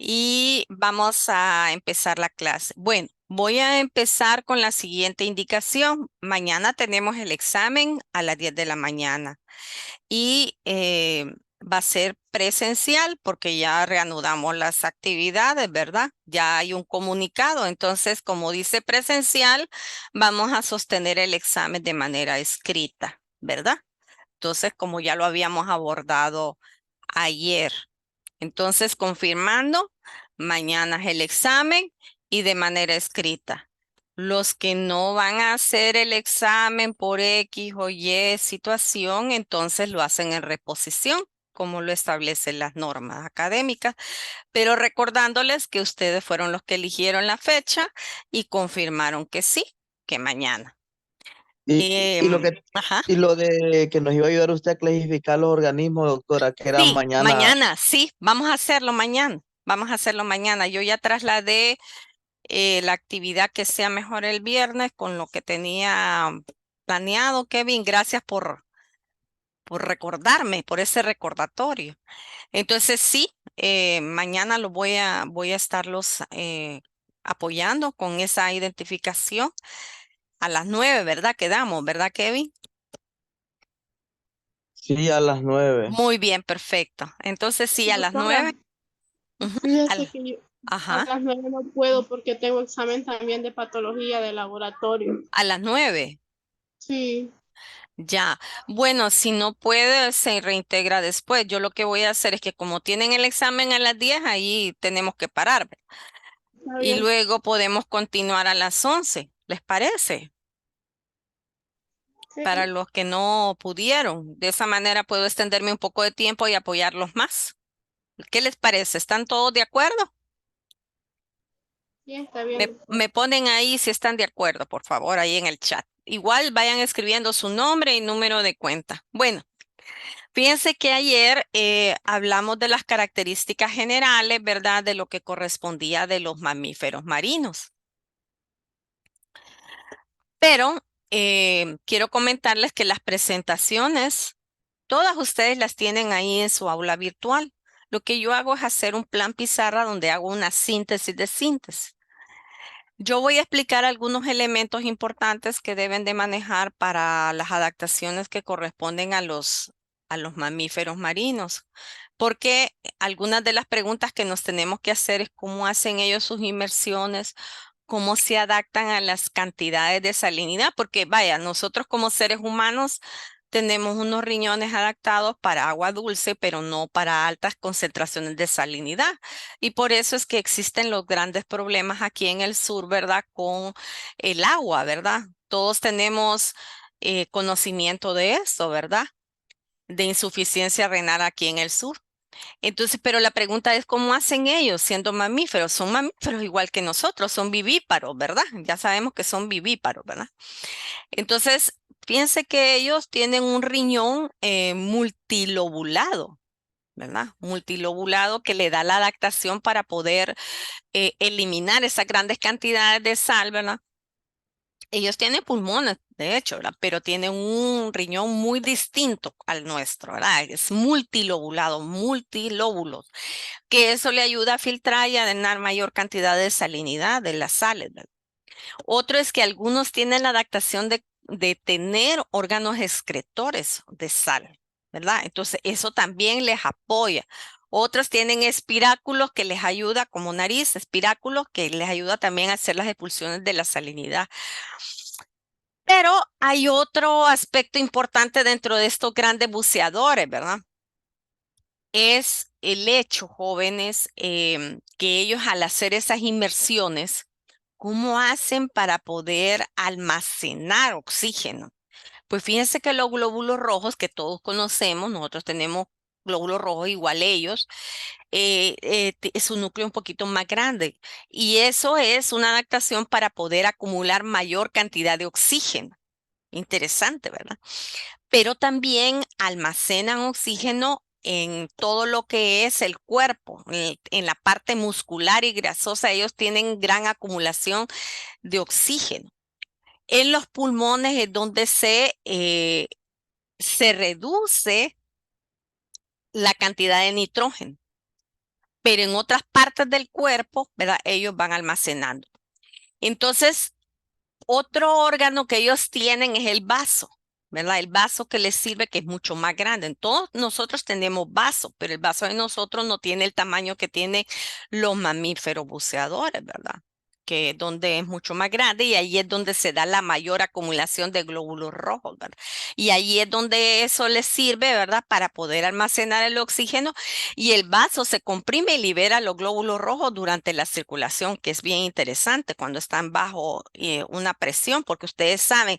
y vamos a empezar la clase. Bueno, voy a empezar con la siguiente indicación. Mañana tenemos el examen a las 10 de la mañana y va a ser presencial porque ya reanudamos las actividades, ¿verdad? Ya hay un comunicado. Entonces, como dice presencial, vamos a sostener el examen de manera escrita, ¿verdad? Entonces, como ya lo habíamos abordado ayer. Entonces, confirmando, mañana es el examen y de manera escrita. Los que no van a hacer el examen por X o Y situación, entonces lo hacen en reposición, como lo establecen las normas académicas, pero recordándoles que ustedes fueron los que eligieron la fecha y confirmaron que sí, que mañana. Y lo que Ajá. y lo de que nos iba a ayudar usted a clasificar los organismos, doctora, que era Sí, mañana. mañana, sí, vamos a hacerlo mañana. Vamos a hacerlo mañana. Yo ya trasladé la actividad que sea mejor el viernes con lo que tenía planeado, Kevin. Gracias por recordarme, por ese recordatorio. Entonces, sí, mañana voy a estarlos apoyando con esa identificación a las 9, ¿verdad? Quedamos, ¿verdad, Kevin? Sí, a las 9. Muy bien, perfecto. Entonces, sí, a las Doctora, 9. Ujú, a fíjese la- que yo a ajá, las 9 no puedo porque tengo examen también de patología de laboratorio. a las 9. Sí, Ya, bueno, si no puede, se reintegra después. Yo lo que voy a hacer es que como tienen el examen a las 10, ahí tenemos que parar. está Y bien. luego podemos continuar a las 11. ¿Les parece? Para Sí, los que no pudieron. De esa manera puedo extenderme un poco de tiempo y apoyarlos más. ¿Qué les parece? ¿Están todos de acuerdo? sí, está bien, Me doctora. ponen ahí si están de acuerdo, por favor, ahí en el chat. Igual vayan escribiendo su nombre y número de cuenta. Bueno. Fíjense que ayer hablamos de las características generales, ¿verdad? De lo que correspondía de los mamíferos marinos. Pero quiero comentarles que las presentaciones, todas ustedes las tienen ahí en su aula virtual. Lo que yo hago es hacer un plan pizarra donde hago una síntesis de síntesis. Yo voy a explicar algunos elementos importantes que deben de manejar para las adaptaciones que corresponden a los mamíferos marinos, porque algunas de las preguntas que nos tenemos que hacer es cómo hacen ellos sus inmersiones, cómo se adaptan a las cantidades de salinidad, porque vaya, nosotros como seres humanos tenemos unos riñones adaptados para agua dulce, pero no para altas concentraciones de salinidad. Y por eso es que existen los grandes problemas aquí en el sur, ¿verdad? Con el agua, ¿verdad? Todos tenemos conocimiento de eso, ¿verdad? De insuficiencia renal aquí en el sur. Entonces, pero la pregunta es, ¿cómo hacen ellos siendo mamíferos? Son mamíferos igual que nosotros, son vivíparos, ¿verdad? Ya sabemos que son vivíparos, ¿verdad? Entonces, piense que ellos tienen un riñón multilobulado. ¿Verdad? Multilobulado que le da la adaptación para poder eliminar esas grandes cantidades de sal, ¿verdad? Ellos tienen pulmones, de hecho, ¿verdad? Pero tienen un riñón muy distinto al nuestro, ¿verdad? Es multilobulado, multilóbulos, que eso le ayuda a filtrar y a drenar mayor cantidad de salinidad de las sales, ¿verdad? Otro es que algunos tienen la adaptación de tener órganos excretores de sal, ¿verdad? Entonces, eso también les apoya. Otros tienen espiráculos que les ayuda, como nariz, espiráculos que les ayuda también a hacer las expulsiones de la salinidad. Pero hay otro aspecto importante dentro de estos grandes buceadores, ¿verdad? Es el hecho, jóvenes, que ellos al hacer esas inmersiones, ¿cómo hacen para poder almacenar oxígeno? Pues fíjense que los glóbulos rojos que todos conocemos, nosotros tenemos glóbulos rojos igual ellos, es un núcleo un poquito más grande y eso es una adaptación para poder acumular mayor cantidad de oxígeno. Interesante, ¿verdad? Pero también almacenan oxígeno en todo lo que es el cuerpo, en la parte muscular y grasosa, ellos tienen gran acumulación de oxígeno. En los pulmones es donde se reduce la cantidad de nitrógeno. pero en otras partes del cuerpo, ¿verdad? Ellos van almacenando. Entonces, otro órgano que ellos tienen es el vaso, ¿verdad? El vaso que les sirve, que es mucho más grande. Todos nosotros tenemos vaso, pero el vaso de nosotros no tiene el tamaño que tienen los mamíferos buceadores, ¿verdad? Que es donde es mucho más grande y ahí es donde se da la mayor acumulación de glóbulos rojos, ¿verdad? Y ahí es donde eso les sirve, ¿verdad? Para poder almacenar el oxígeno y el vaso se comprime y libera los glóbulos rojos durante la circulación, que es bien interesante cuando están bajo una presión, porque ustedes saben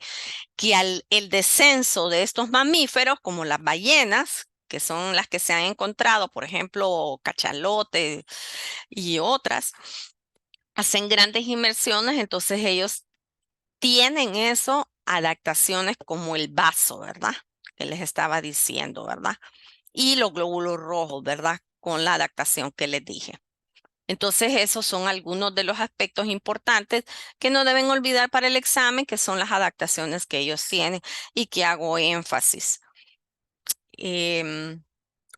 que el descenso de estos mamíferos, como las ballenas, que son las que se han encontrado, por ejemplo, cachalote y otras, hacen grandes inmersiones, entonces ellos tienen eso, adaptaciones como el vaso, ¿verdad? Que les estaba diciendo, ¿verdad? Y los glóbulos rojos, ¿verdad? Con la adaptación que les dije. Entonces, esos son algunos de los aspectos importantes que no deben olvidar para el examen, que son las adaptaciones que ellos tienen y que hago énfasis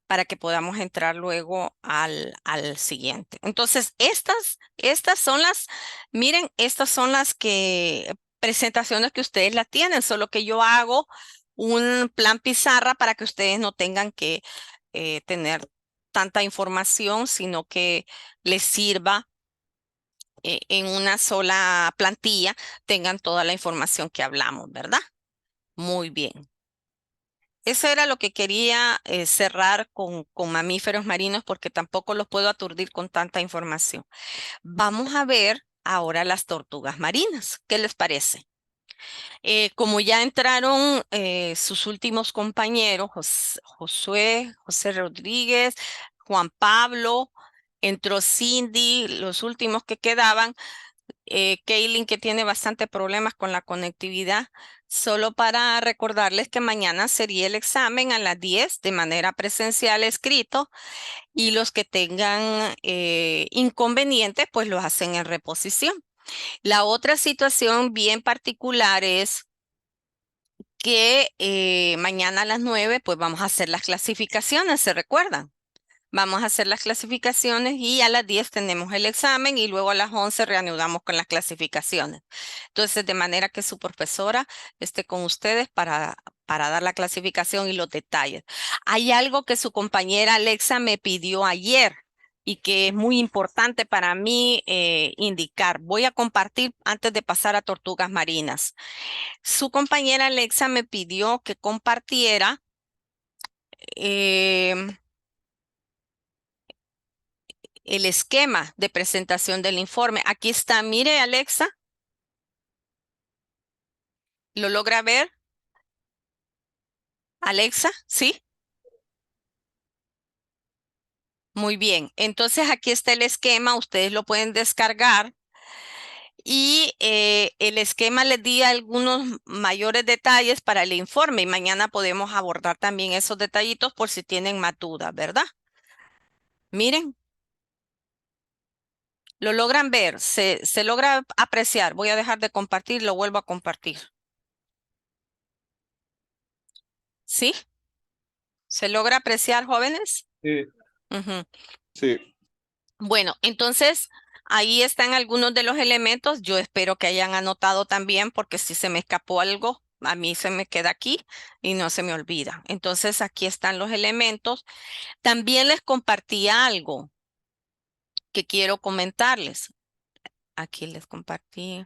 para que podamos entrar luego al siguiente. Entonces, estas son miren, estas son las presentaciones que ustedes la tienen, solo que yo hago un plan pizarra para que ustedes no tengan que tener tanta información, sino que les sirva en una sola plantilla, tengan toda la información que hablamos, ¿verdad? Muy bien. Eso era lo que quería cerrar con mamíferos marinos porque tampoco los puedo aturdir con tanta información. Vamos a ver ahora las tortugas marinas. ¿Qué les parece? Como ya entraron sus últimos compañeros, José Rodríguez, Juan Pablo, entró Cindy, los últimos que quedaban, Kaylin, que tiene bastante problemas con la conectividad. Solo para recordarles que mañana sería el examen a las 10 de manera presencial escrito y los que tengan inconvenientes pues los hacen en reposición. La otra situación bien particular es que mañana a las 9 pues vamos a hacer las clasificaciones, ¿se recuerdan? Vamos a hacer las clasificaciones y a las 10 tenemos el examen y luego a las 11 reanudamos con las clasificaciones. Entonces, de manera que su profesora esté con ustedes para dar la clasificación y los detalles. Hay algo que su compañera Alexa me pidió ayer y que es muy importante para mí indicar. Voy a compartir antes de pasar a tortugas marinas. Su compañera Alexa me pidió que compartiera em, el esquema de presentación del informe. Aquí está, mire Alexa, ¿lo logra ver? Alexa, ¿sí? Muy bien, entonces aquí está el esquema, ustedes lo pueden descargar y el esquema les di algunos mayores detalles para el informe y mañana podemos abordar también esos detallitos por si tienen más dudas, ¿verdad? Miren, lo logran ver, se logra apreciar. Voy a dejar de compartir, lo vuelvo a compartir. ¿Sí? ¿Se logra apreciar, jóvenes? Sí, Ujú. sí. Bueno, entonces ahí están algunos de los elementos. Yo espero que hayan anotado también porque si se me escapó algo, a mí se me queda aquí y no se me olvida. Entonces aquí están los elementos. También les compartí algo que quiero comentarles. Aquí les compartí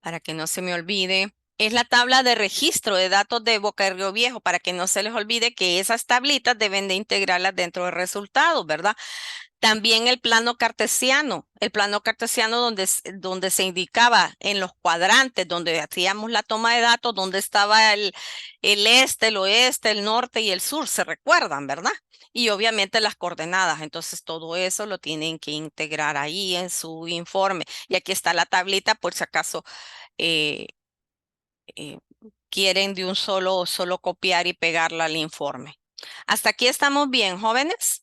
para que no se me olvide. Es la tabla de registro de datos de Boca de Río Viejo para que no se les olvide que esas tablitas deben de integrarlas dentro de resultados, ¿verdad? También el plano cartesiano donde se indicaba en los cuadrantes, donde hacíamos la toma de datos, donde estaba el este, el oeste, el norte y el sur, se recuerdan, ¿verdad? Y obviamente las coordenadas, entonces todo eso lo tienen que integrar ahí en su informe. Y aquí está la tablita por si acaso eh, eh, quieren de un solo copiar y pegarla al informe. Hasta aquí estamos bien, jóvenes.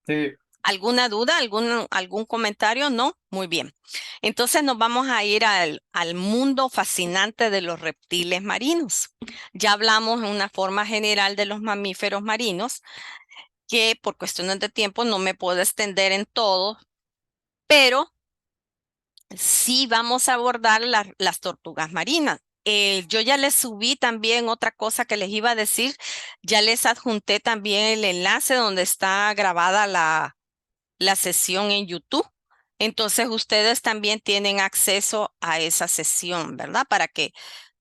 Sí, ¿Alguna duda? ¿Algún comentario? No, muy bien. Entonces nos vamos a ir al mundo fascinante de los reptiles marinos. Ya hablamos en una forma general de los mamíferos marinos, que por cuestiones de tiempo no me puedo extender en todo, pero sí vamos a abordar las tortugas marinas. Yo ya les subí también otra cosa que les iba a decir, ya les adjunté también el enlace donde está grabada la sesión en YouTube. Entonces ustedes también tienen acceso a esa sesión, ¿verdad? Para que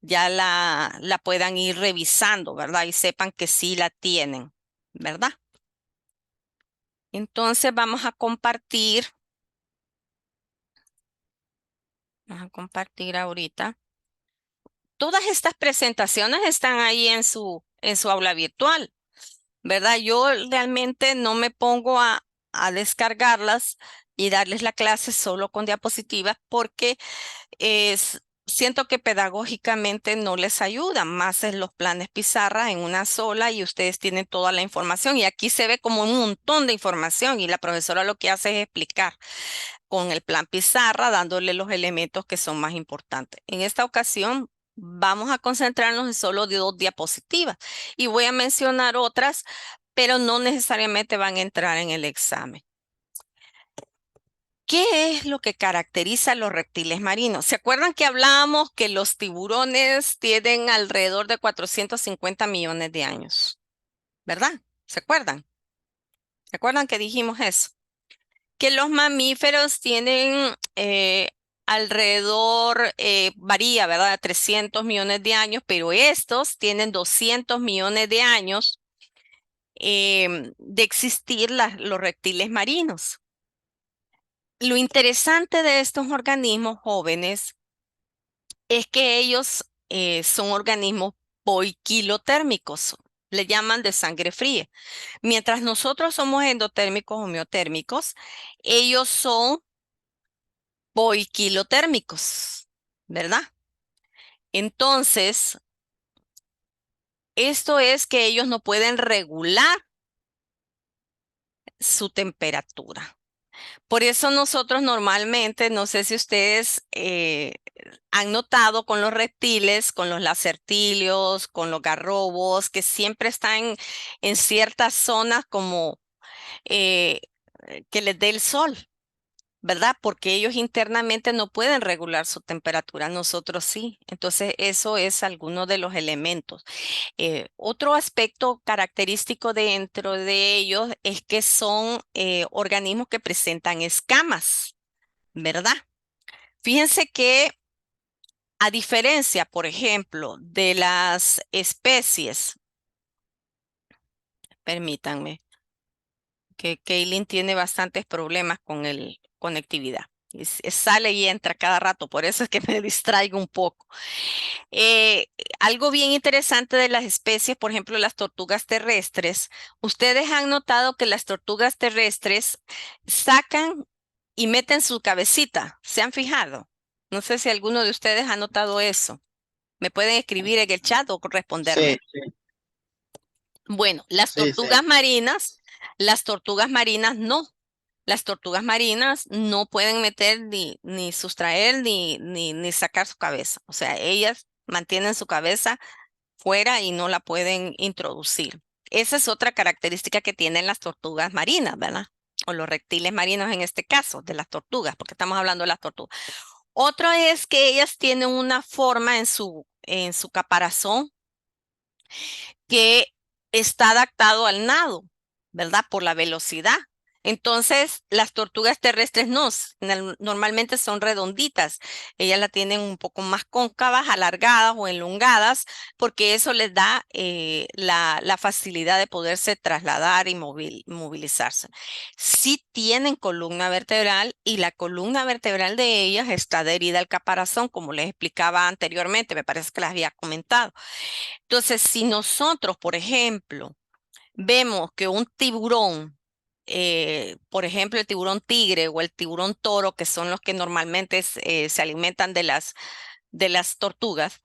ya la puedan ir revisando, ¿verdad? Y sepan que sí la tienen, ¿verdad? Entonces vamos a compartir ahorita. Todas estas presentaciones están ahí en su aula virtual, ¿verdad? Yo realmente no me pongo a descargarlas y darles la clase solo con diapositivas porque siento que pedagógicamente no les ayuda, más en los planes pizarra en una sola y ustedes tienen toda la información y aquí se ve como un montón de información y la profesora lo que hace es explicar con el plan pizarra, dándole los elementos que son más importantes. En esta ocasión vamos a concentrarnos en solo de 2 diapositivas y voy a mencionar otras, pero no necesariamente van a entrar en el examen. ¿Qué es lo que caracteriza a los reptiles marinos? ¿Se acuerdan que hablábamos que los tiburones tienen alrededor de 450 millones de años? ¿Verdad? ¿Se acuerdan? ¿Se acuerdan que dijimos eso? Que los mamíferos tienen alrededor, varía, ¿verdad? 300 millones de años, pero estos tienen 200 millones de años de existir los reptiles marinos. Lo interesante de estos organismos jóvenes es que ellos son organismos poiquilotérmicos, le llaman de sangre fría. Mientras nosotros somos endotérmicos o miotérmicos, ellos son poiquilotérmicos, ¿verdad? Entonces, esto es que ellos no pueden regular su temperatura. Por eso nosotros normalmente, no sé si ustedes han notado con los reptiles, con los lacertilios, con los garrobos, que siempre están en ciertas zonas como eh, que les dé el sol, ¿verdad? Porque ellos internamente no pueden regular su temperatura, nosotros sí. Entonces, eso es alguno de los elementos. Otro aspecto característico dentro de ellos es que son organismos que presentan escamas, ¿verdad? Fíjense que a diferencia, por ejemplo, de las especies, permítanme, que Kaylin tiene bastantes problemas con el conectividad. Sale y entra cada rato, por eso es que me distraigo un poco. Eh, Algo bien interesante de las especies, por ejemplo, las tortugas terrestres, ustedes han notado que las tortugas terrestres sacan y meten su cabecita, ¿se han fijado? No sé si alguno de ustedes ha notado eso. Me pueden escribir en el chat o responderme. Sí, sí, Bueno, las tortugas marinas no. Las tortugas marinas no pueden meter ni sustraer ni sacar su cabeza. O sea, ellas mantienen su cabeza fuera y no la pueden introducir. Esa es otra característica que tienen las tortugas marinas, ¿verdad? O los reptiles marinos en este caso, de las tortugas, porque estamos hablando de las tortugas. Otro es que ellas tienen una forma en su caparazón que está adaptado al nado, ¿verdad? Por la velocidad. Entonces, las tortugas terrestres no, normalmente son redonditas. Ellas la tienen un poco más cóncavas, alargadas o elongadas, porque eso les da la facilidad de poderse trasladar y movilizarse. Sí tienen columna vertebral y la columna vertebral de ellas está adherida al caparazón, como les explicaba anteriormente, me parece que las había comentado. Entonces, si nosotros, por ejemplo, vemos que un tiburón, por ejemplo, el tiburón tigre o el tiburón toro, que son los que normalmente se alimentan de las tortugas,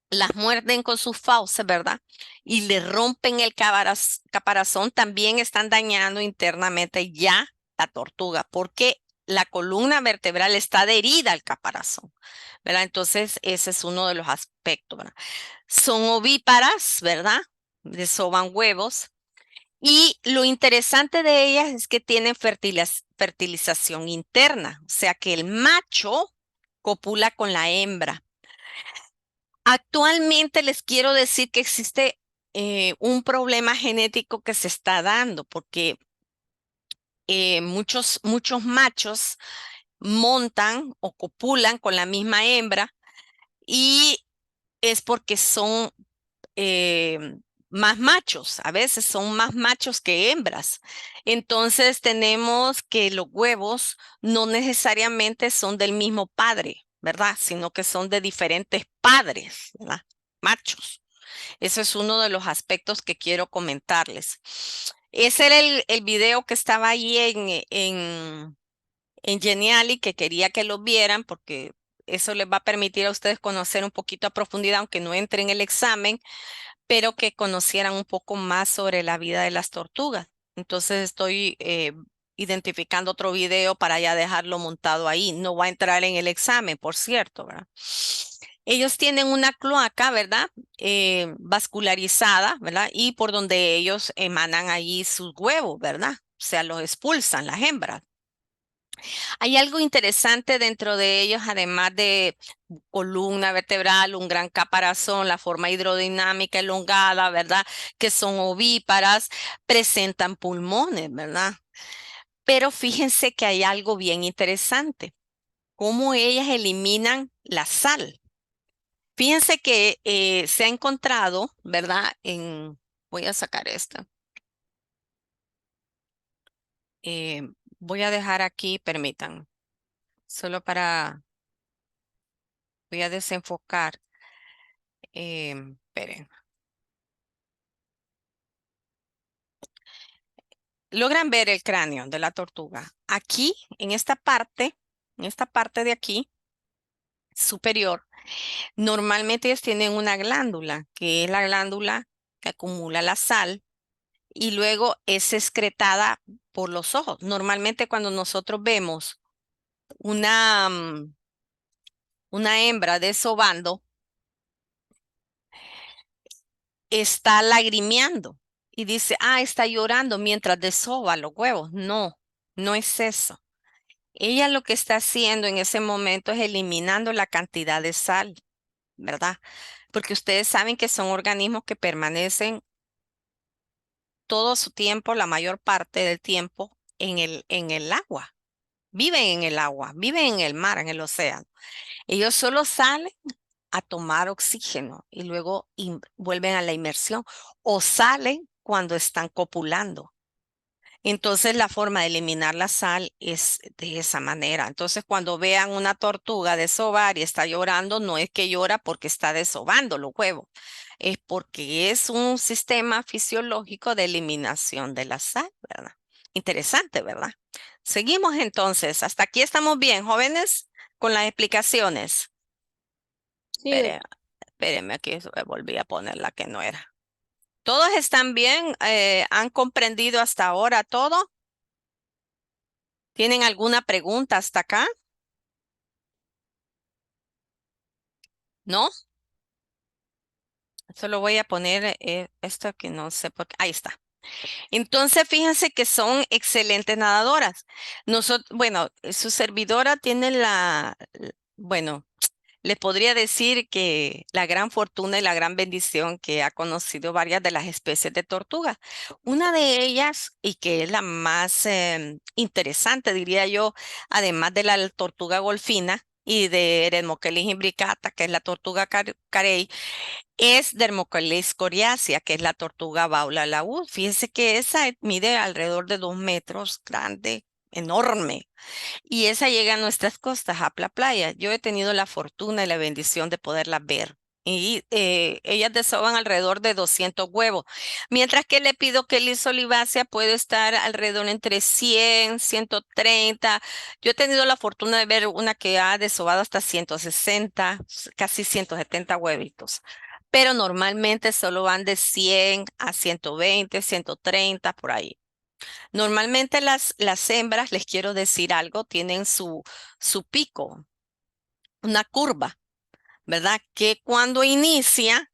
las muerden con sus fauces, ¿verdad? Y le rompen el caparazón, también están dañando internamente ya la tortuga, porque la columna vertebral está adherida al caparazón, ¿verdad? Entonces, ese es uno de los aspectos, ¿verdad? Son ovíparas, ¿verdad? Desovan huevos. Y lo interesante de ellas es que tienen fertilización interna, o sea que el macho copula con la hembra. Actualmente les quiero decir que existe un problema genético que se está dando porque muchos machos montan o copulan con la misma hembra y es porque son eh, más machos, a veces son más machos que hembras. Entonces tenemos que los huevos no necesariamente son del mismo padre, ¿verdad? Sino que son de diferentes padres, ¿verdad? Machos. Ese es uno de los aspectos que quiero comentarles. Ese era el video que estaba ahí en Geniali, que quería que lo vieran porque eso les va a permitir a ustedes conocer un poquito a profundidad, aunque no entre en el examen, pero que conocieran un poco más sobre la vida de las tortugas. Entonces estoy identificando otro video para ya dejarlo montado ahí. No va a entrar en el examen, por cierto, ¿verdad? Ellos tienen una cloaca, ¿verdad? Vascularizada, ¿verdad? Y por donde ellos emanan ahí sus huevos, ¿verdad? O sea, los expulsan las hembras. Hay algo interesante dentro de ellos, además de columna vertebral, un gran caparazón, la forma hidrodinámica elongada, ¿verdad? Que son ovíparas, presentan pulmones, ¿verdad? Pero fíjense que hay algo bien interesante, cómo ellas eliminan la sal. Fíjense que se ha encontrado, ¿verdad? Voy a sacar esta. Voy a dejar aquí, permitan, solo voy a desenfocar. Esperen. Logran ver el cráneo de la tortuga. Aquí, en esta parte de aquí, superior, normalmente ellos tienen una glándula, que es la glándula que acumula la sal y luego es excretada por los ojos. Normalmente cuando nosotros vemos una hembra desobando, está lagrimeando y dice, está llorando mientras desova los huevos. No, no es eso. Ella lo que está haciendo en ese momento es eliminando la cantidad de sal, ¿verdad? Porque ustedes saben que son organismos que permanecen todo su tiempo, la mayor parte del tiempo, en el agua. Viven en el agua, viven en el mar, en el océano. Ellos solo salen a tomar oxígeno y luego vuelven a la inmersión o salen cuando están copulando. Entonces la forma de eliminar la sal es de esa manera. Entonces cuando vean una tortuga desovar y está llorando, no es que llora porque está desobando los huevos, es porque es un sistema fisiológico de eliminación de la sal, ¿verdad? Interesante, ¿verdad? Seguimos entonces. Hasta aquí estamos bien, jóvenes, con las explicaciones. Sí, Espérenme, aquí volví a poner la que no era. ¿Todos están bien? ¿Han comprendido hasta ahora todo? ¿Tienen alguna pregunta hasta acá? ¿No? Solo voy a poner esto que no sé por qué. Ahí está. Entonces, fíjense que son excelentes nadadoras. Bueno, su servidora tiene bueno, les podría decir que la gran fortuna y la gran bendición que ha conocido varias de las especies de tortugas. Una de ellas, y que es la más interesante, diría yo, además de la tortuga golfina y de Eremochelys imbricata, que es la tortuga carey, es Dermocheles coriacea, que es la tortuga baula laúd. Fíjense que esa mide alrededor de 2 metros, grande, enorme. Y esa llega a nuestras costas, a la playa. Yo he tenido la fortuna y la bendición de poderla ver y ellas desovan alrededor de 200 huevos, mientras que el Lepidoctelis olivácea puede estar alrededor entre 100, 130. Yo he tenido la fortuna de ver una que ha desobado hasta 160, casi 170 huevitos, pero normalmente solo van de 100 a 120, 130 por ahí. Normalmente las hembras, les quiero decir algo, tienen su pico, una curva, ¿verdad? Que cuando inicia,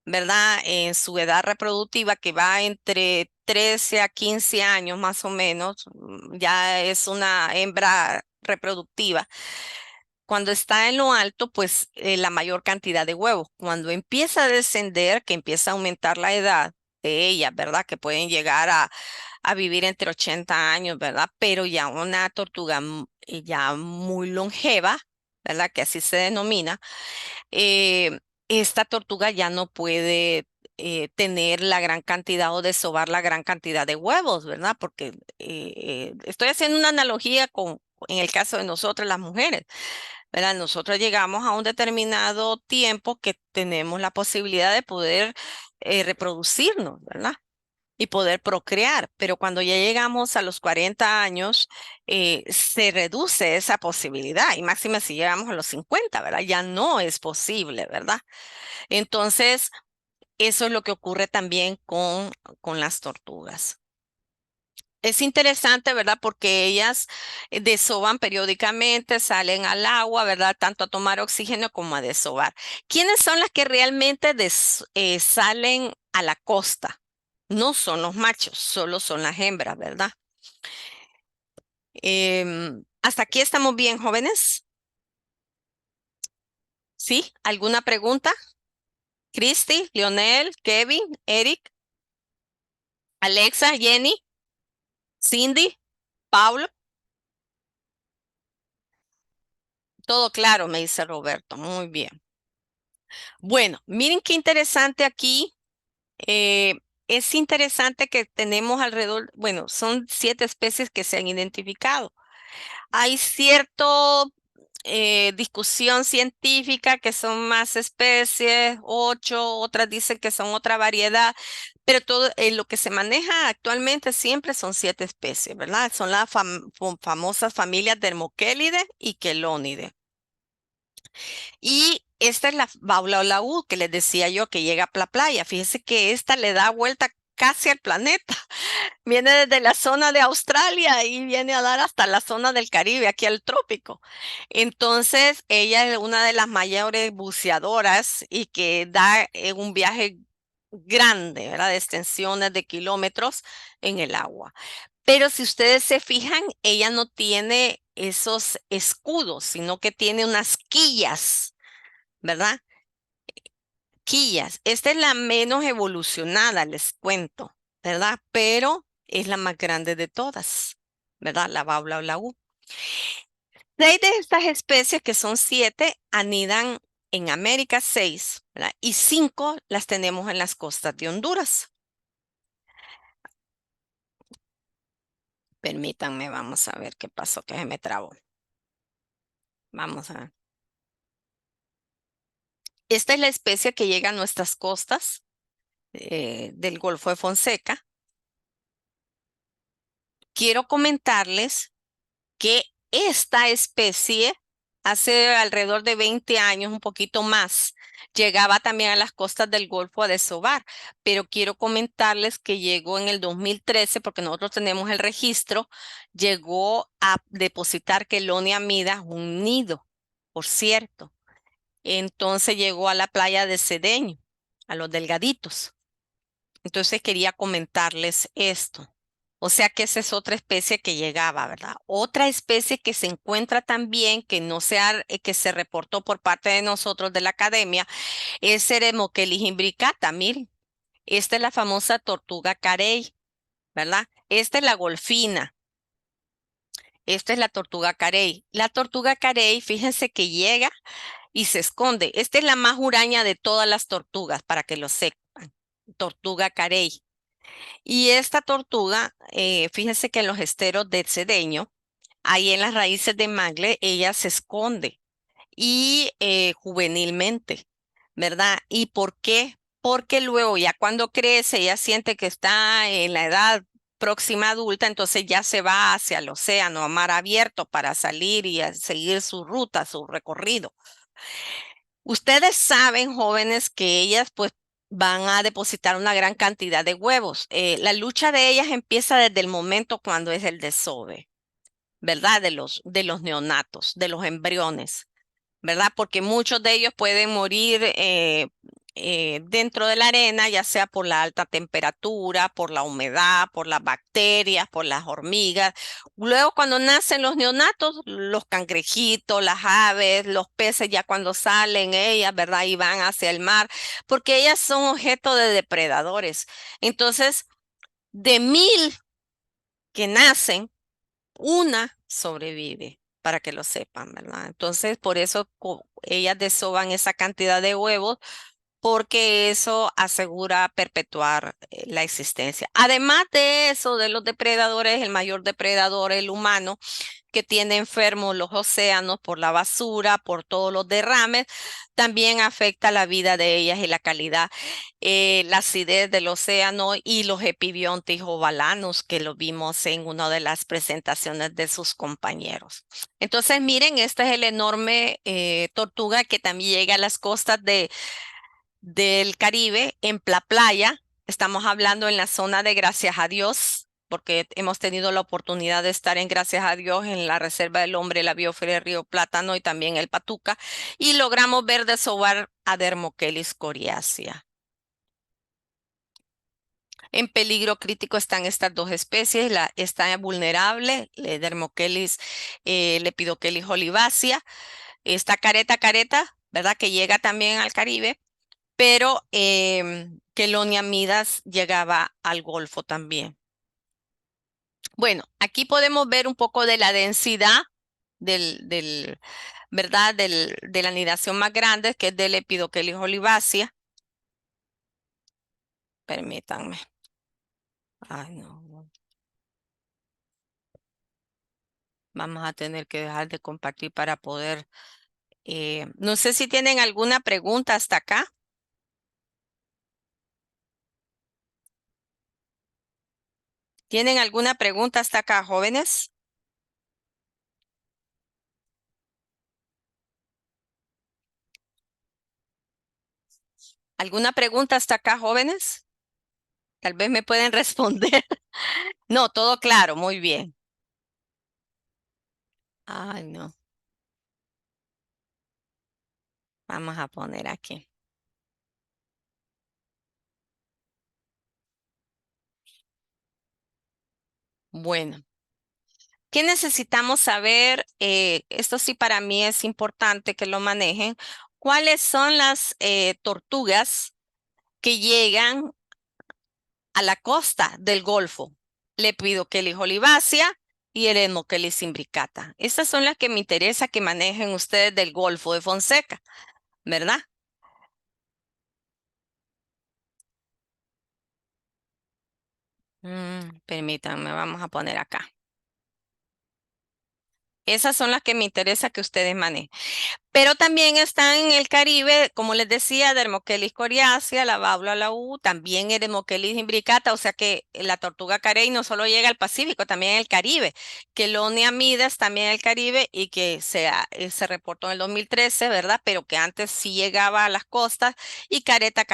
¿verdad? En su edad reproductiva, que va entre 13 a 15 años más o menos, ya es una hembra reproductiva. Cuando está en lo alto, pues la mayor cantidad de huevos. Cuando empieza a descender, que empieza a aumentar la edad de ellas, ¿verdad? Que pueden llegar a vivir entre 80 años, ¿verdad? Pero ya una tortuga ya muy longeva, ¿verdad? Que así se denomina, esta tortuga ya no puede tener la gran cantidad o desovar la gran cantidad de huevos, ¿verdad? Porque estoy haciendo una analogía en el caso de nosotras las mujeres, ¿verdad? Nosotros llegamos a un determinado tiempo que tenemos la posibilidad de poder reproducirnos, ¿verdad? Y poder procrear, pero cuando ya llegamos a los 40 años, se reduce esa posibilidad, y máxima si llegamos a los 50, ¿verdad? Ya no es posible, ¿verdad? Entonces, eso es lo que ocurre también con las tortugas. Es interesante, ¿verdad? Porque ellas desovan periódicamente, salen al agua, ¿verdad? Tanto a tomar oxígeno como a desovar. ¿Quiénes son las que realmente salen a la costa? No son los machos, solo son las hembras, ¿verdad? Hasta aquí estamos bien, jóvenes. ¿Sí? ¿Alguna pregunta? Christy, Lionel, Kevin, Eric, Alexa, Jenny, Cindy, Pablo. Todo claro, me dice Roberto. Muy bien. Bueno, miren qué interesante aquí. eh, es interesante que tenemos alrededor, bueno, son 7 especies que se han identificado. Hay cierto discusión científica que son más especies, 8, otras dicen que son otra variedad, pero todo lo que se maneja actualmente siempre son 7 especies, ¿verdad? Son las famosas familias Dermochelidae y Chelonidae. Y esta es la baula que les decía yo que llega a la playa. Fíjense que esta le da vuelta casi al planeta. Viene desde la zona de Australia y viene a dar hasta la zona del Caribe, aquí al trópico. Entonces, ella es una de las mayores buceadoras y que da un viaje grande, ¿verdad? De extensiones de kilómetros en el agua. Pero si ustedes se fijan, ella no tiene esos escudos, sino que tiene unas quillas, ¿verdad? Quillas. Esta es la menos evolucionada, les cuento, ¿verdad? Pero es la más grande de todas, ¿verdad? La baula. 6 de estas especies, que son 7, anidan en América, 6, ¿verdad? Y 5 las tenemos en las costas de Honduras. Permítanme, vamos a ver qué pasó, que se me trabó. Vamos a ver. Esta es la especie que llega a nuestras costas del Golfo de Fonseca. Quiero comentarles que esta especie hace alrededor de 20 años, un poquito más, llegaba también a las costas del Golfo a desovar, pero quiero comentarles que llegó en el 2013, porque nosotros tenemos el registro, llegó a depositar Chelonia amida un nido, por cierto. Entonces llegó a la playa de Cedeño, a los Delgaditos. Entonces quería comentarles esto. O sea que esa es otra especie que llegaba, ¿verdad? Otra especie que se encuentra también, que no se que se reportó por parte de nosotros de la academia, es Ceremochelis imbricata. Miren, esta es la famosa tortuga carey, ¿verdad? Esta es la golfina. Esta es la tortuga carey. La tortuga carey, fíjense que llega y se esconde. Esta es la más huraña de todas las tortugas, para que lo sepan. Tortuga carey. Y esta tortuga, fíjense que en los esteros de Cedeño, ahí en las raíces de mangle, ella se esconde y juvenilmente. ¿verdad? ¿Y por qué? Porque luego ya cuando crece, ya siente que está en la edad próxima adulta, entonces ya se va hacia el océano, a mar abierto para salir y a seguir su ruta, su recorrido. Ustedes saben, jóvenes, que ellas pues van a depositar una gran cantidad de huevos. La lucha de ellas empieza desde el momento cuando es el desove, ¿verdad? De los neonatos, de los embriones. ¿Verdad? Porque muchos de ellos pueden morir dentro de la arena, ya sea por la alta temperatura, por la humedad, por las bacterias, por las hormigas. Luego, cuando nacen los neonatos, los cangrejitos, las aves, los peces, ya cuando salen ellas, ¿verdad? Y van hacia el mar, porque ellas son objeto de depredadores. Entonces, de 1000 que nacen, una sobrevive, para que lo sepan, ¿verdad? Entonces, por eso ellas desovan esa cantidad de huevos, porque eso asegura perpetuar la existencia. Además de eso, de los depredadores, el mayor depredador, el humano, que tiene enfermos los océanos por la basura, por todos los derrames, también afecta la vida de ellas y la calidad, la acidez del océano y los epibiontes ovalanos que lo vimos en una de las presentaciones de sus compañeros. Entonces, miren, esta es el enorme tortuga que también llega a las costas del Caribe, en la playa. Estamos hablando en la zona de Gracias a Dios, porque hemos tenido la oportunidad de estar en Gracias a Dios en la Reserva del Hombre, la Biosfera del Río Plátano y también el Patuca, y logramos ver desovar a Dermochelis coriacea. En peligro crítico están estas dos especies, está vulnerable, Dermochelis, Lepidochelis olivácea, está careta, ¿verdad? Que llega también al Caribe, pero Chelonia midas llegaba al Golfo también. Bueno, aquí podemos ver un poco de la densidad ¿verdad? De la anidación más grande, que es del Lepidochelis olivácea. Permítanme. Ay, no. Vamos a tener que dejar de compartir para poder. No sé si tienen alguna pregunta hasta acá. ¿Tienen alguna pregunta hasta acá, jóvenes? ¿Alguna pregunta hasta acá, jóvenes? Tal vez me pueden responder. No, todo claro, muy bien. Ay, no. Vamos a poner aquí. Bueno, ¿qué necesitamos saber? Esto sí para mí es importante que lo manejen. ¿Cuáles son las tortugas que llegan a la costa del Golfo? Lepidochelis olivácea y Erenochelis imbricata. Estas son las que me interesa que manejen ustedes del Golfo de Fonseca, ¿verdad? Permítanme, vamos a poner acá. Esas son las que me interesa que ustedes manejen. Pero también están en el Caribe, como les decía, Dermochelis coriacea, la Baula laú, también Erenochelis imbricata, o sea que la tortuga carey no solo llega al Pacífico, también el Caribe. Chelonia midas también el Caribe y que se reportó en el 2013, ¿verdad? Pero que antes sí llegaba a las costas y careta.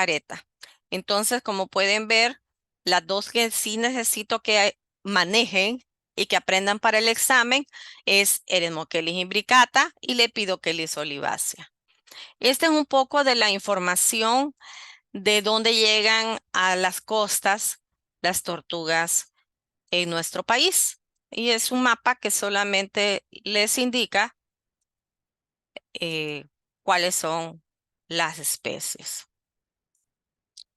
Entonces, como pueden ver, las dos que sí necesito que manejen y que aprendan para el examen es Erenochelis imbricata y Lepidochelis olivácea. Este es un poco de la información de dónde llegan a las costas las tortugas en nuestro país. Y es un mapa que solamente les indica cuáles son las especies.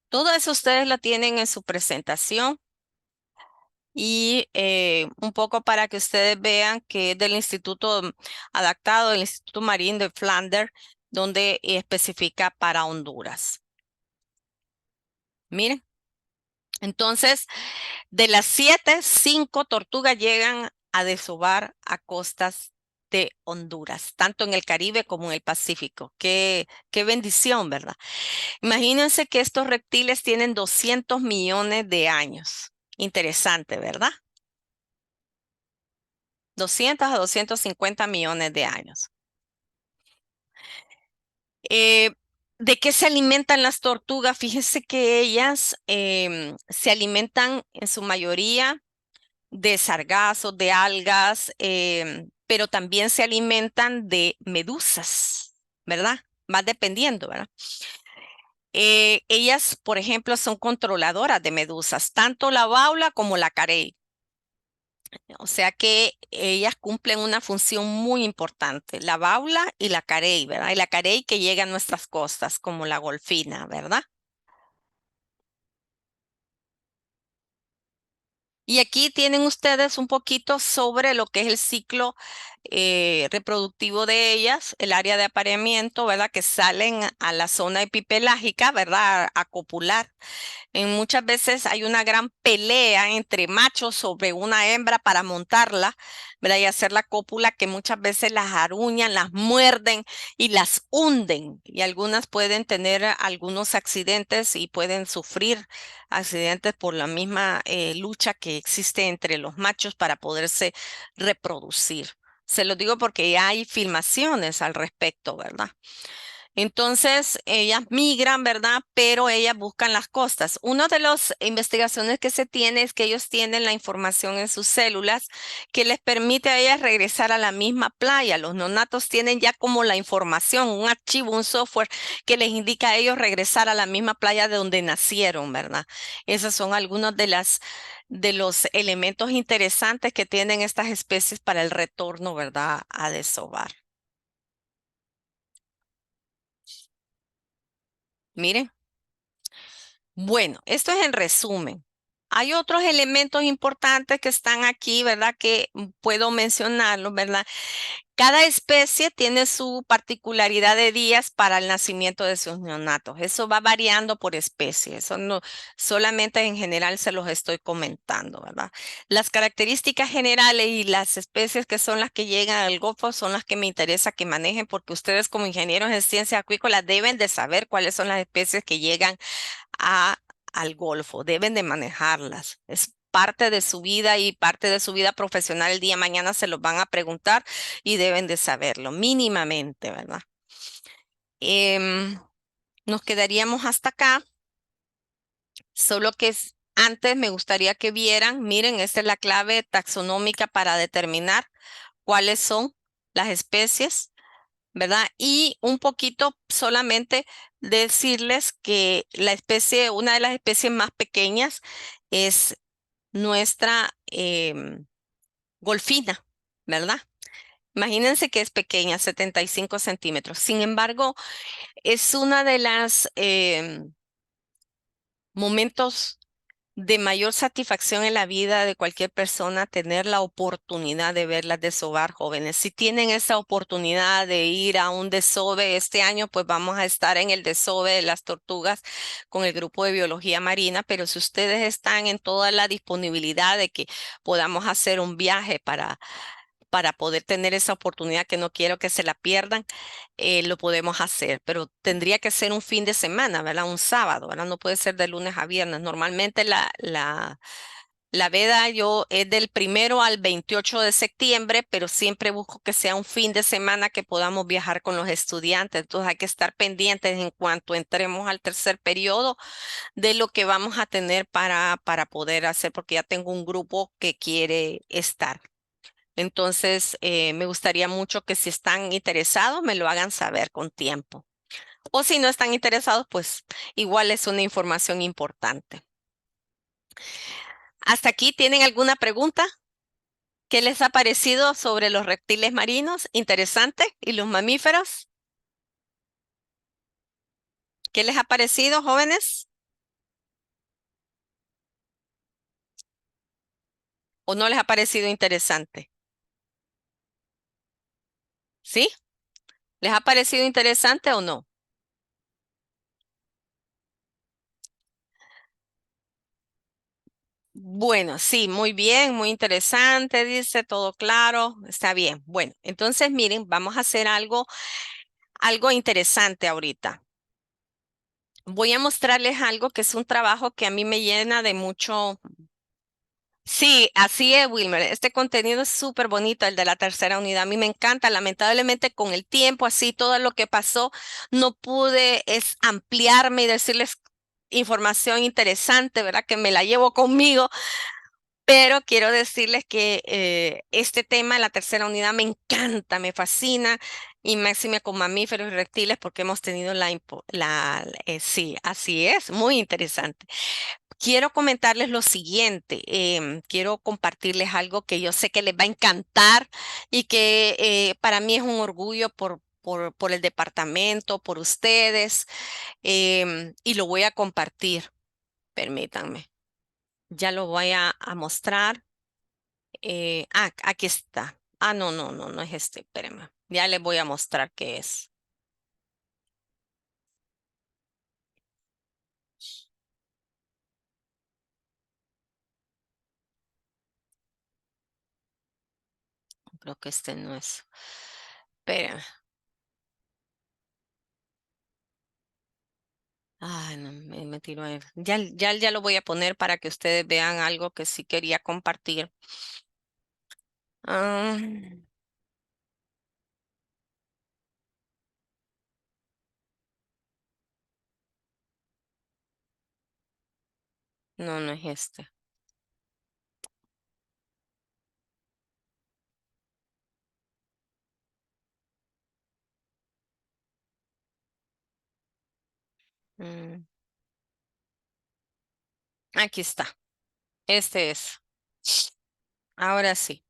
Todo eso ustedes lo tienen en su presentación. Y un poco para que ustedes vean que es del Instituto adaptado, del Instituto Marín de Flanders, donde especifica para Honduras. Miren, entonces, de las 7, 5 tortugas llegan a desovar a costas de Honduras, tanto en el Caribe como en el Pacífico. Qué bendición, ¿verdad? Imagínense que estos reptiles tienen 200 millones de años. Interesante, ¿verdad? 200 a 250 millones de años. Eh, ¿De qué se alimentan las tortugas? Fíjense que ellas se alimentan en su mayoría de sargazos, de algas, pero también se alimentan de medusas, ¿verdad? Va dependiendo, ¿verdad? Ellas, por ejemplo, son controladoras de medusas, tanto la baula como la carey. O sea que ellas cumplen una función muy importante, la baula y la carey, ¿verdad? Y la carey que llega a nuestras costas, como la golfina, ¿verdad? Y aquí tienen ustedes un poquito sobre lo que es el ciclo reproductivo de ellas, el área de apareamiento, ¿verdad? Que salen a la zona epipelágica, ¿verdad? A copular. Muchas veces hay una gran pelea entre machos sobre una hembra para montarla, ¿verdad? Y hacer la cópula que muchas veces las aruñan, las muerden y las hunden. Y algunas pueden tener algunos accidentes y pueden sufrir accidentes por la misma lucha que existe entre los machos para poderse reproducir. Se lo digo porque ya hay filmaciones al respecto, ¿verdad? Entonces, ellas migran, ¿verdad? Pero ellas buscan las costas. Una de las investigaciones que se tiene es que ellos tienen la información en sus células que les permite a ellas regresar a la misma playa. Los neonatos tienen ya como la información, un archivo, un software que les indica a ellos regresar a la misma playa de donde nacieron, ¿verdad? Esos son algunos de los elementos interesantes que tienen estas especies para el retorno, ¿verdad? A desovar. Miren. Bueno, esto es en resumen. Hay otros elementos importantes que están aquí, ¿verdad? Que puedo mencionarlos, ¿verdad? Cada especie tiene su particularidad de días para el nacimiento de sus neonatos. Eso va variando por especie. Eso no solamente en general se los estoy comentando, ¿verdad? Las características generales y las especies que son las que llegan al Golfo son las que me interesa que manejen porque ustedes como ingenieros en ciencias acuícolas deben de saber cuáles son las especies que llegan a, al Golfo, deben de manejarlas. Es parte de su vida y parte de su vida profesional. El día de mañana se los van a preguntar y deben de saberlo mínimamente, ¿verdad? Em, Nos quedaríamos hasta acá, solo que antes me gustaría que vieran, miren, esta es la clave taxonómica para determinar cuáles son las especies, ¿verdad? Y un poquito solamente decirles que la especie, una de las especies más pequeñas es nuestra golfina, ¿verdad? Imagínense que es pequeña, 75 centímetros. Sin embargo, es una de las momentos de mayor satisfacción en la vida de cualquier persona tener la oportunidad de verlas desovar jóvenes. Si tienen esa oportunidad de ir a un desove este año, pues vamos a estar en el desove de las tortugas con el grupo de biología marina, pero si ustedes están en toda la disponibilidad de que podamos hacer un viaje para poder tener esa oportunidad que no quiero que se la pierdan, lo podemos hacer, pero tendría que ser un fin de semana, ¿verdad? Un sábado, ¿verdad? No puede ser de lunes a viernes. Normalmente la veda yo es del 1 al 28 de septiembre, pero siempre busco que sea un fin de semana que podamos viajar con los estudiantes. Entonces hay que estar pendientes en cuanto entremos al tercer periodo de lo que vamos a tener para poder hacer, porque ya tengo un grupo que quiere estar. Entonces, me gustaría mucho que si están interesados, me lo hagan saber con tiempo. O si no están interesados, pues igual es una información importante. ¿Hasta aquí tienen alguna pregunta? ¿Qué les ha parecido sobre los reptiles marinos? ¿Interesante? ¿Y los mamíferos? ¿Qué les ha parecido, jóvenes? ¿O no les ha parecido interesante? ¿Sí? ¿Les ha parecido interesante o no? Bueno, sí, muy bien, muy interesante, dice, todo claro, está bien. Bueno, entonces miren, vamos a hacer algo interesante ahorita. Voy a mostrarles algo que es un trabajo que a mí me llena de mucho. Sí, así es, Wilmer. Este contenido es súper bonito, el de la tercera unidad. A mí me encanta. Lamentablemente, con el tiempo, así todo lo que pasó, no pude ampliarme y decirles información interesante, ¿verdad? Que me la llevo conmigo. Pero quiero decirles que este tema, la tercera unidad, me encanta, me fascina. Y máxime con mamíferos y reptiles, porque hemos tenido sí, así es, muy interesante. Quiero comentarles lo siguiente, quiero compartirles algo que yo sé que les va a encantar y que para mí es un orgullo por el departamento, por ustedes, y lo voy a compartir. Permítanme, ya lo voy a mostrar. Aquí está. No, no, no, no es este, espérenme. Ya les voy a mostrar qué es. Creo que este no es. Espérenme. No, me tiró él. Ya lo voy a poner para que ustedes vean algo que sí quería compartir. Ah, no, no es este. Mm, Aquí está. Este es. Ahora sí.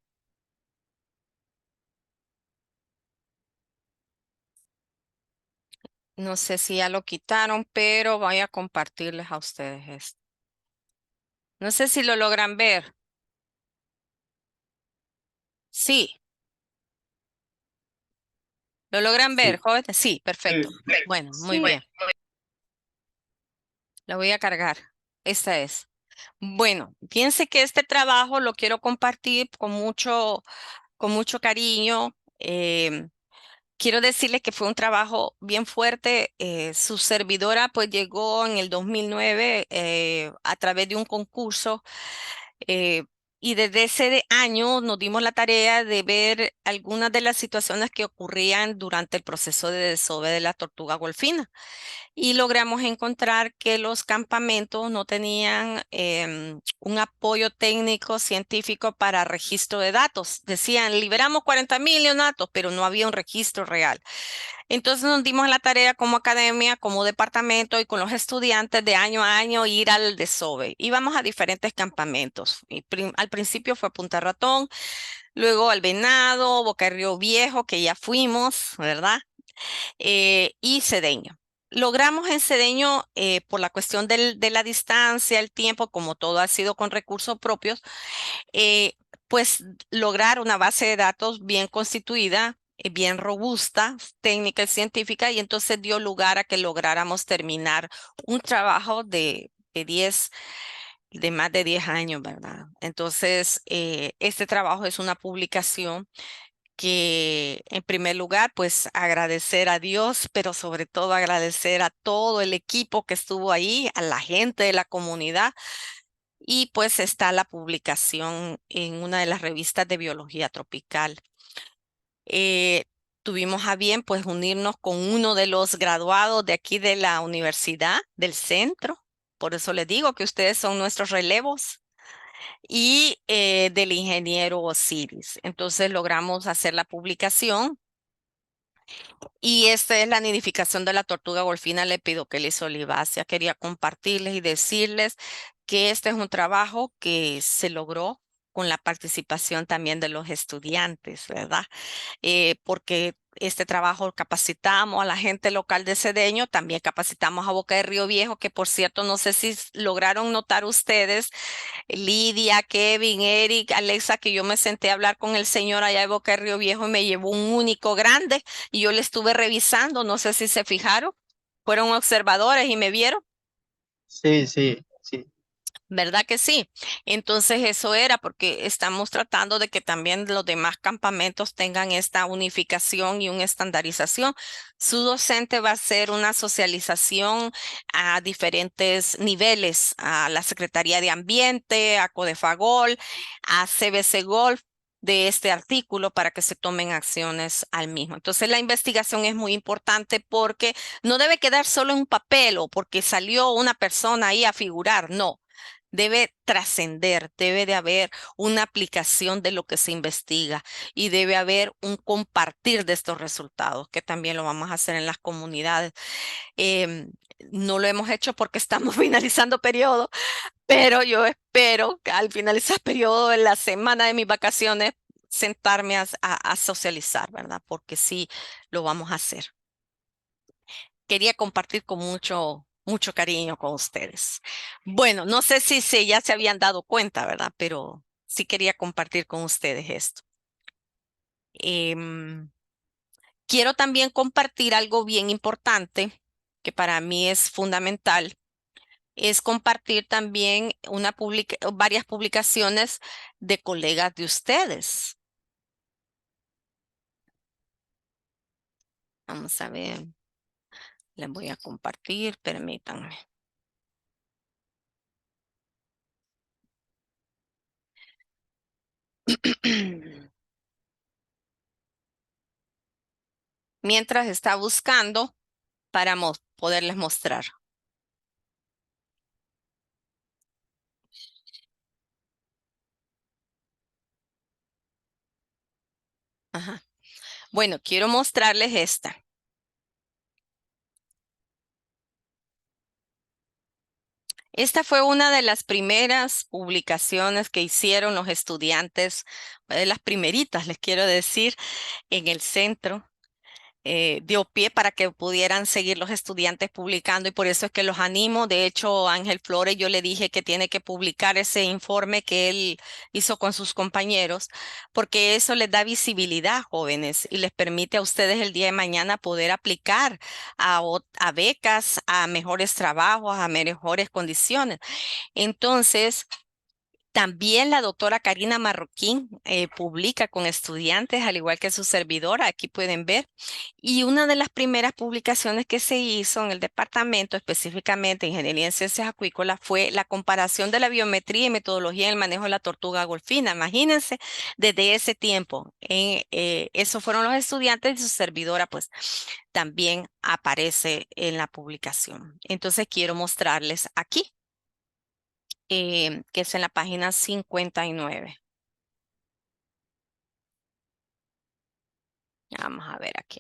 No sé si ya lo quitaron, pero voy a compartirles a ustedes esto. No sé si lo logran ver. Sí, ¿lo logran ver, Sí. jóvenes? Sí, perfecto. Bueno, muy Sí, bien. La voy a cargar. Esta es. Bueno, piense que este trabajo lo quiero compartir con mucho cariño. Quiero decirle que fue un trabajo bien fuerte. Su servidora pues llegó en el 2009 a través de un concurso eh, y desde ese año nos dimos la tarea de ver algunas de las situaciones que ocurrían durante el proceso de desove de la tortuga golfina y logramos encontrar que los campamentos no tenían un apoyo técnico científico para registro de datos. Decían, liberamos 40.000 neonatos, pero no había un registro real. Entonces nos dimos la tarea como academia, como departamento y con los estudiantes de año a año ir al desove. Íbamos a diferentes campamentos. Al principio fue Punta Ratón, luego al Venado, Boca de Río Viejo, que ya fuimos, ¿verdad? Y Cedeño. Logramos en Cedeño, por la cuestión de la distancia, el tiempo, como todo ha sido con recursos propios, pues lograr una base de datos bien constituida, bien robusta, técnica y científica, y entonces dio lugar a que lográramos terminar un trabajo de más de 10 años, ¿verdad? Entonces, este trabajo es una publicación que en primer lugar, pues agradecer a Dios, pero sobre todo agradecer a todo el equipo que estuvo ahí, a la gente de la comunidad. Y pues está la publicación en una de las revistas de biología tropical. Eh, Tuvimos a bien pues unirnos con uno de los graduados de aquí de la universidad, del centro. Por eso les digo que ustedes son nuestros relevos y del ingeniero Osiris. Entonces logramos hacer la publicación y esta es la nidificación de la tortuga golfina Lepidochelis olivácea. Quería compartirles y decirles que este es un trabajo que se logró con la participación también de los estudiantes, ¿verdad? Porque este trabajo capacitamos a la gente local de Cedeño, también capacitamos a Boca de Río Viejo, que por cierto, no sé si lograron notar ustedes Lidia, Kevin, Eric, Alexa, que yo me senté a hablar con el señor allá de Boca de Río Viejo y me llevó un único grande y yo le estuve revisando, no sé si se fijaron, fueron observadores y me vieron. Sí, sí, sí. ¿Verdad que sí? Entonces eso era porque estamos tratando de que también los demás campamentos tengan esta unificación y una estandarización. Su docente va a hacer una socialización a diferentes niveles, a la Secretaría de Ambiente, a Codefagol, a CBC Golf de este artículo para que se tomen acciones al mismo. Entonces la investigación es muy importante porque no debe quedar solo en un papel o porque salió una persona ahí a figurar, no, debe trascender, debe de haber una aplicación de lo que se investiga y debe haber un compartir de estos resultados, que también lo vamos a hacer en las comunidades. Em, no lo hemos hecho porque estamos finalizando periodo, pero yo espero que al finalizar periodo de la semana de mis vacaciones, sentarme a socializar, ¿verdad? Porque sí, lo vamos a hacer. Quería compartir con mucho cariño con ustedes. Bueno, no sé si ya se habían dado cuenta, ¿verdad? Pero sí quería compartir con ustedes esto. Em, Quiero también compartir algo bien importante que para mí es fundamental. Es compartir también varias publicaciones de colegas de ustedes. Vamos a ver, les voy a compartir, permítanme. Mientras está buscando para poderles mostrar. Ajá. Bueno, quiero mostrarles esta. Esta fue una de las primeras publicaciones que hicieron los estudiantes, de las primeritas, les quiero decir, en el centro. Dio pie para que pudieran seguir los estudiantes publicando y por eso es que los animo. De hecho, Ángel Flores, yo le dije que tiene que publicar ese informe que él hizo con sus compañeros, porque eso les da visibilidad, jóvenes, y les permite a ustedes el día de mañana poder aplicar a becas, a mejores trabajos, a mejores condiciones. Entonces, también la doctora Karina Marroquín publica con estudiantes, al igual que su servidora, aquí pueden ver. Y una de las primeras publicaciones que se hizo en el departamento, específicamente Ingeniería en Ciencias Acuícolas, fue la comparación de la biometría y metodología en el manejo de la tortuga golfina. Imagínense, desde ese tiempo, esos fueron los estudiantes y su servidora, pues también aparece en la publicación. Entonces quiero mostrarles aquí que es en la página 59. Vamos a ver aquí.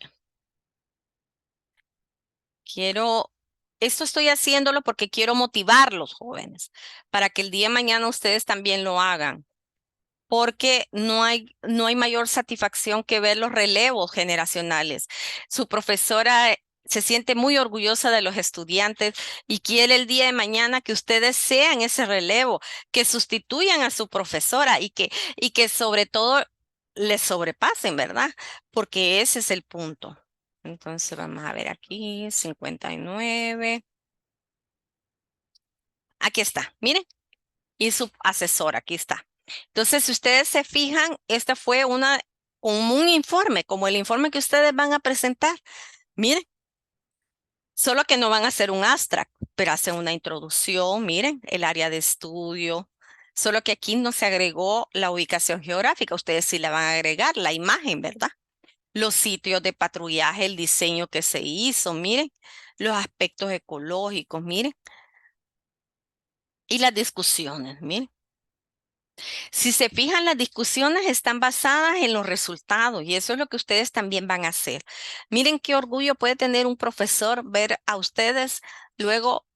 Esto estoy haciéndolo porque quiero motivarlos, jóvenes, para que el día de mañana ustedes también lo hagan. Porque no hay mayor satisfacción que ver los relevos generacionales. Su profesora se siente muy orgullosa de los estudiantes y quiere el día de mañana que ustedes sean ese relevo, que sustituyan a su profesora y que sobre todo les sobrepasen, ¿verdad? Porque ese es el punto. Entonces vamos a ver aquí, 59. Aquí está, miren, y su asesora, aquí está. Entonces, si ustedes se fijan, esta fue como un informe, como el informe que ustedes van a presentar. Miren, solo que no van a hacer un abstract, pero hacen una introducción, miren, el área de estudio. Solo que aquí no se agregó la ubicación geográfica, ustedes sí la van a agregar, la imagen, ¿verdad? Los sitios de patrullaje, el diseño que se hizo, miren, los aspectos ecológicos, miren, y las discusiones, miren. Si se fijan, las discusiones están basadas en los resultados y eso es lo que ustedes también van a hacer. Miren qué orgullo puede tener un profesor ver a ustedes luego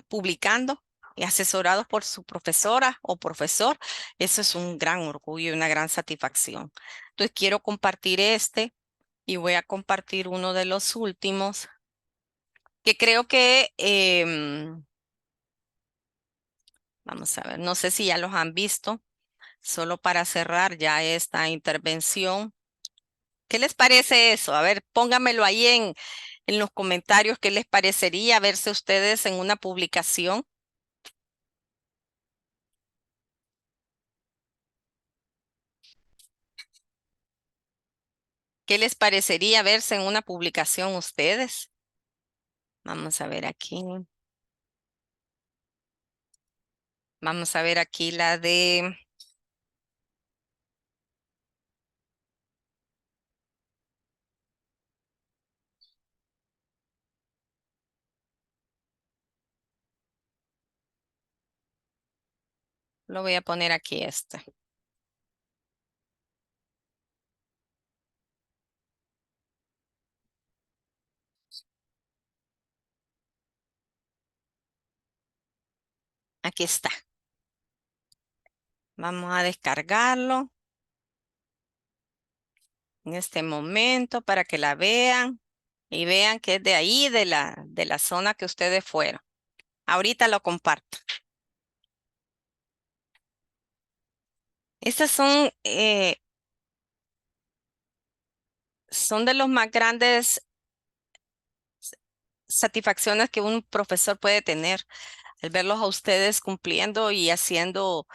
publicando y asesorados por su profesora o profesor. Eso es un gran orgullo y una gran satisfacción. Entonces quiero compartir este y voy a compartir uno de los últimos que creo que, vamos a ver, no sé si ya los han visto. Solo para cerrar ya esta intervención. ¿Qué les parece eso? A ver, póngamelo ahí en los comentarios. ¿Qué les parecería verse ustedes en una publicación? ¿Qué les parecería verse en una publicación ustedes? Vamos a ver aquí. Vamos a ver aquí la de... Lo voy a poner aquí este. Aquí está. Vamos a descargarlo en este momento para que la vean y vean que es de ahí, de la zona que ustedes fueron. Ahorita lo comparto. Estas son de los más grandes satisfacciones que un profesor puede tener al verlos a ustedes cumpliendo y haciendo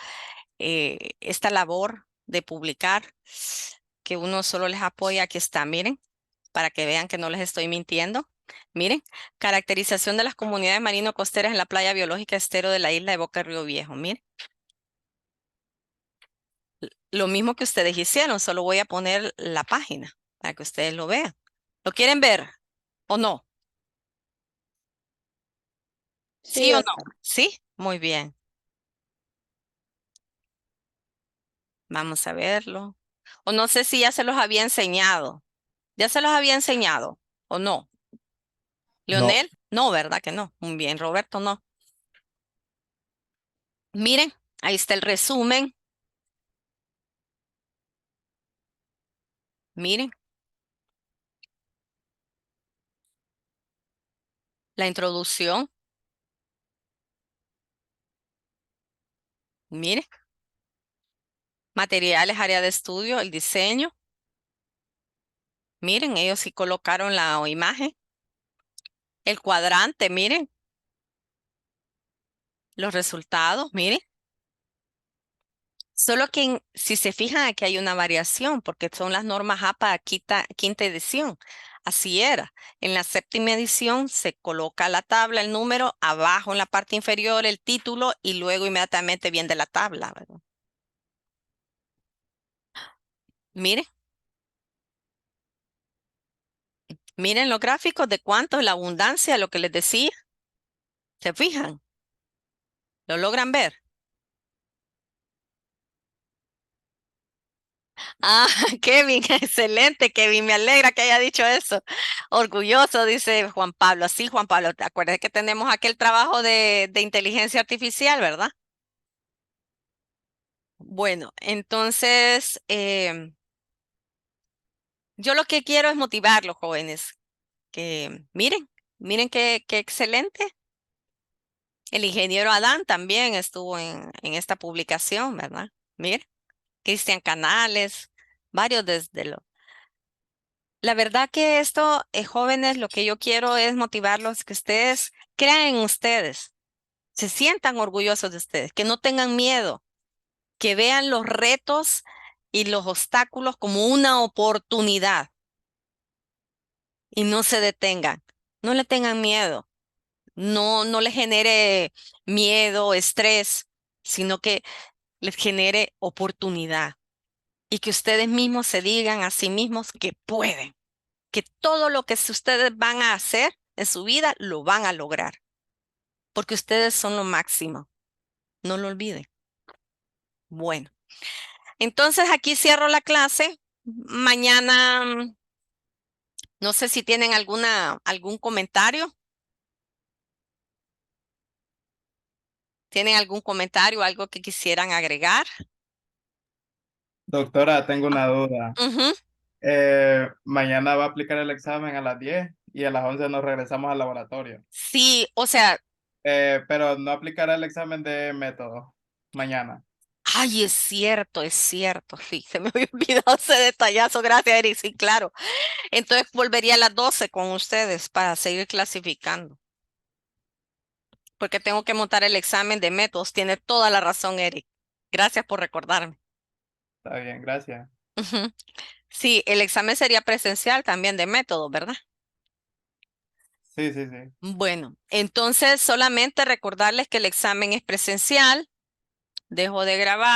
esta labor de publicar, que uno solo les apoya. Aquí está, miren, para que vean que no les estoy mintiendo. Miren, caracterización de las comunidades marino-costeras en la playa biológica estero de la isla de Boca Río Viejo. Miren, lo mismo que ustedes hicieron, solo voy a poner la página para que ustedes lo vean. ¿Lo quieren ver o no? Sí, ¿Sí o no? doctora. Sí, muy bien. Vamos a verlo. O no sé si ya se los había enseñado. ¿Ya se los había enseñado o no? No, ¿Leonel? No, ¿verdad que no? Muy bien, Roberto, no. Miren, ahí está el resumen. Miren, la introducción. Miren, materiales, área de estudio, el diseño. Miren, ellos sí colocaron la imagen. El cuadrante, miren, los resultados, miren. Solo que si se fijan aquí hay una variación porque son las normas APA quinta edición. Así era. En la séptima edición se coloca la tabla, el número, abajo en la parte inferior el título y luego inmediatamente viene la tabla, ¿verdad? Miren, miren los gráficos de cuánto es la abundancia, lo que les decía. ¿Se fijan? ¿Lo logran ver? Ah, Kevin, excelente, Kevin, me alegra que haya dicho eso. Orgulloso, dice Juan Pablo. Sí, Juan Pablo, ¿te acuerdas que tenemos aquel trabajo de inteligencia artificial, verdad? Bueno, entonces, yo lo que quiero es motivarlos, jóvenes, que miren qué excelente. El ingeniero Adán también estuvo en esta publicación, ¿verdad? Miren, Cristian Canales, varios desde lo. La verdad que esto, jóvenes, lo que yo quiero es motivarlos, que ustedes crean en ustedes, se sientan orgullosos de ustedes, que no tengan miedo, que vean los retos y los obstáculos como una oportunidad y no se detengan. No le tengan miedo, no les genere miedo, estrés, sino que les genere oportunidad y que ustedes mismos se digan a sí mismos que pueden, que todo lo que ustedes van a hacer en su vida lo van a lograr, porque ustedes son lo máximo. No lo olviden. Bueno, entonces aquí cierro la clase. Mañana, no sé si tienen algún comentario. ¿Tienen algún comentario, algo que quisieran agregar? Doctora, tengo una duda. Ujú. Mañana va a aplicar el examen a las 10 y a las 11 nos regresamos al laboratorio. Sí, o sea, Pero no aplicará el examen de método mañana. ay, es cierto, sí, se me había olvidado ese detallazo, gracias, Eric, sí, claro. Entonces volvería a las 12 con ustedes para seguir clasificando, porque tengo que montar el examen de métodos. Tiene toda la razón, Eric. Gracias por recordarme. Está bien, gracias. Ujú. Sí, el examen sería presencial también de método, ¿verdad? Sí, sí, sí. Bueno, entonces solamente recordarles que el examen es presencial. Dejo de grabar.